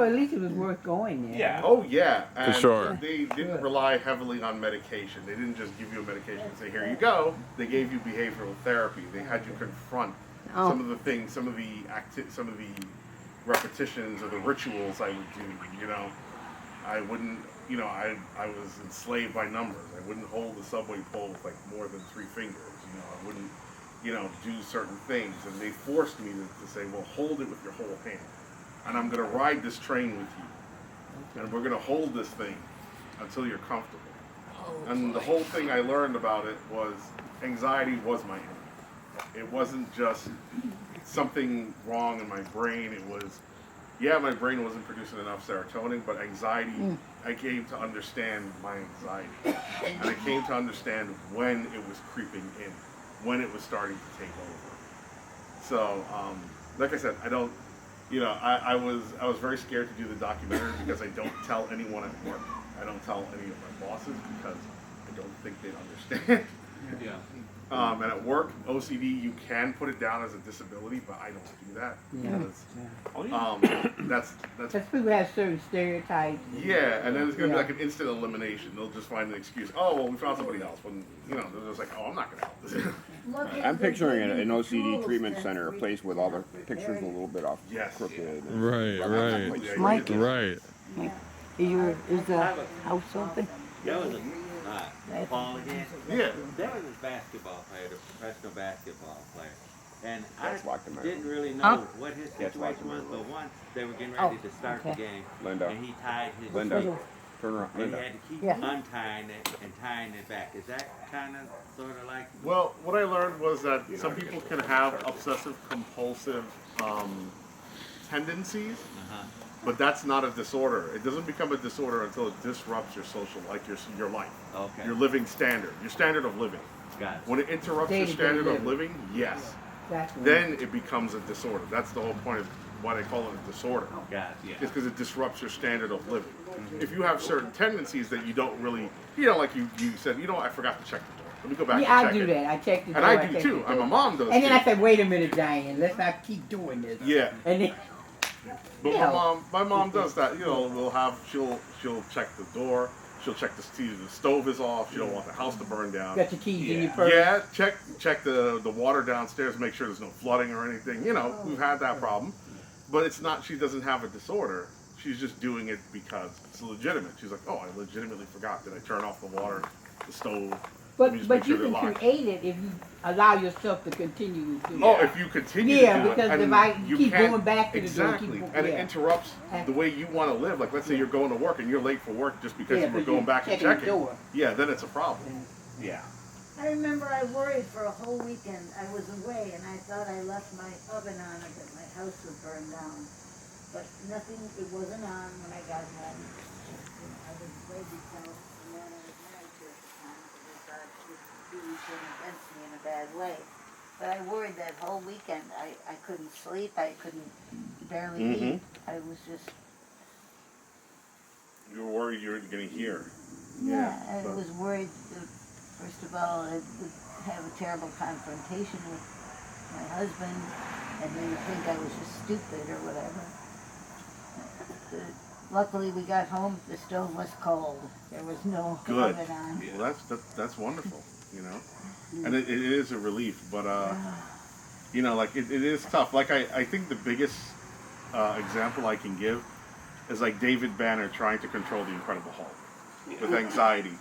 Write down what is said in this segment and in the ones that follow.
So at least it was worth going there. Yeah. Oh yeah, and For sure. they didn't rely heavily on medication. They didn't just give you a medication and say, here you go. They gave you behavioral therapy. They had you confront some of the things, some of the repetitions or the rituals I would do. You know, I wouldn't, you know, I was enslaved by numbers. I wouldn't hold the subway pole with like more than 3 fingers. You know, I wouldn't, you know, do certain things. And they forced me to say, well, hold it with your whole hand. And I'm going to ride this train with you. And we're going to hold this thing until you're comfortable. And the whole thing I learned about it was anxiety was my enemy. It wasn't just something wrong in my brain. It was, yeah, my brain wasn't producing enough serotonin, but anxiety, I came to understand my anxiety. And I came to understand when it was creeping in, when it was starting to take over. So, like I said, I don't, you know, I was very scared to do the documentary because I don't tell anyone at work. I don't tell any of my bosses because I don't think they'd understand. Yeah. And at work, OCD, you can put it down as a disability, but I don't do that. Because, Because people have certain stereotypes. yeah, and then it's going to be like an instant elimination. They'll just find an excuse. Oh, well, we found somebody else. When, you know, they're just like, oh, I'm not going to help this. I'm picturing an OCD treatment center, a place with all the pictures a little bit off crooked. Right. Mike. Right. Is the house open? There was a Paul again. Yeah. There was a basketball player, a professional basketball player. And That's I locked him out. didn't really know Huh? what his That's locked situation him was, out. but once they were getting ready to start the game, Linda. and he tied his Linda. feet, Turn around. and he Linda. had to keep Yeah. untying it and tying it back. Is that kind of sort of like? Well, what I learned was that some people can have obsessive compulsive tendencies, but that's not a disorder. It doesn't become a disorder until it disrupts your social, like your life, Okay. your living standard, your standard of living. Got it. When it interrupts your Day-to-day standard of living. living, yes, Exactly. then it becomes a disorder. That's the whole point of why they call it a disorder. Got it. Yeah. It's because it disrupts your standard of living. If you have certain tendencies that you don't really, you know, like you said, you know, I forgot to check the door. Let me go back Yeah, and I check do it. that. I check the door. And I do check too. the And my door. mom does And then too. I said, wait a minute, Diane, let's not keep doing this. Yeah. And then, But Yeah. my mom does that. You know, she'll check the door. She'll check to see if the stove is off. She don't want the house to burn down. got your keys in your purse. Yeah, check the water downstairs, make sure there's no flooding or anything. You know, we've had that problem. But it's not, she doesn't have a disorder. She's just doing it because it's legitimate. She's like, oh, I legitimately forgot. Did I turn off the water, the stove? Let me just But make sure you they're can locked. create it if you allow yourself to continue to do Oh, it. if you continue Yeah, to do because it, if and I you keep can't- going back to the door, exactly, keep- and it yeah. interrupts the way you want to live. Like, let's say you're going to work and you're late for work just because Yeah, you were 'cause going you're back and checking the checking. door. Yeah, then it's a problem. Yeah. I remember I worried for a whole weekend. I was away and I thought I left my oven on and that my house would burn down. But nothing, it wasn't on when I got home. I was way myself, and then I was married to at the time because he was going against me in a bad way. But I worried that whole weekend. I couldn't sleep. I couldn't barely eat. I was just, You were worried you were going to hear. I was worried that, first of all, I would have a terrible confrontation with my husband, and they would think I was just stupid or whatever. Luckily, we got home. The stove was cold. There was no Good. oven on. Well, that's wonderful. You know, and it is a relief. But you know, like it is tough. Like I think the biggest example I can give is like David Banner trying to control the Incredible Hulk with anxiety.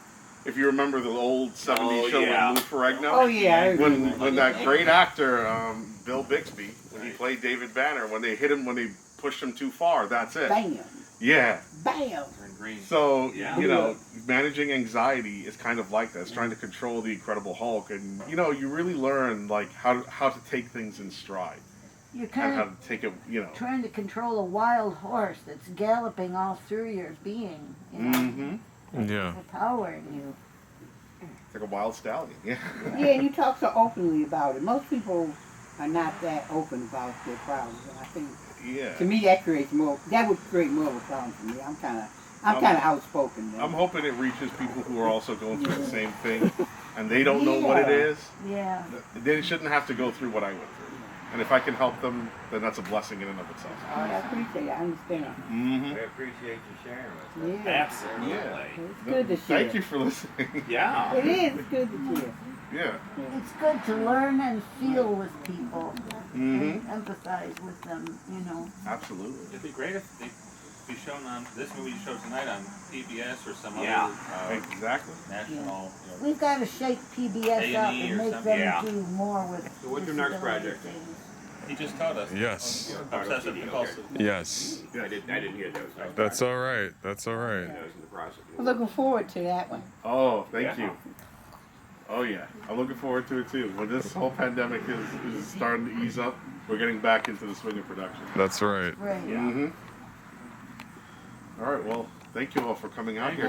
If you remember the old '70s show with Lou Ferrigno, Oh, yeah. I remember. when that great actor Bill Bixby, when he played David Banner, when they hit him, when they pushed him too far, that's it. Bam. Yeah. Bam. Green. So, Yeah. you know, managing anxiety is kind of like that. It's trying to control the Incredible Hulk. And, you know, you really learn, like, how to take things in stride. You're And kind how of to take it, you know. trying to control a wild horse that's galloping all through your being. You know, Mm-hmm. Yeah. empowering you. It's like a wild stallion. Yeah. Yeah, and you talk so openly about it. Most people are not that open about their problems, and I think Yeah. to me that would create more of a problem for me. I'm kind of outspoken. Then. I'm hoping it reaches people who are also going through the same thing and they don't know what it is. Yeah. They shouldn't have to go through what I went through. And if I can help them, then that's a blessing in and of itself. Oh, I appreciate it. I understand. Mm-hmm. We appreciate you sharing with us. Yeah. Absolutely. It's good to share. Thank you for listening. Yeah. It is. It's good to share. Yeah. It's good to learn and feel with people Mm-hmm. and empathize with them, you know. Absolutely. It'd be great if they be shown on this movie you showed tonight on PBS or some Yeah. other Exactly. national. You know, We've got to shake PBS up A&E and or make something. them Yeah. do more with So what's your next disability project? things. he just taught us. Yes. Obsessive compulsive. Yes. I didn't hear those. That's all right. That's all right. Those in the process. I'm looking forward to that one. Oh, thank Yeah. you. Oh yeah, I'm looking forward to it too. When this whole pandemic is starting to ease up, we're getting back into the swing of production. That's right. Right. Mm-hmm. All right. Well, thank you all for coming out here.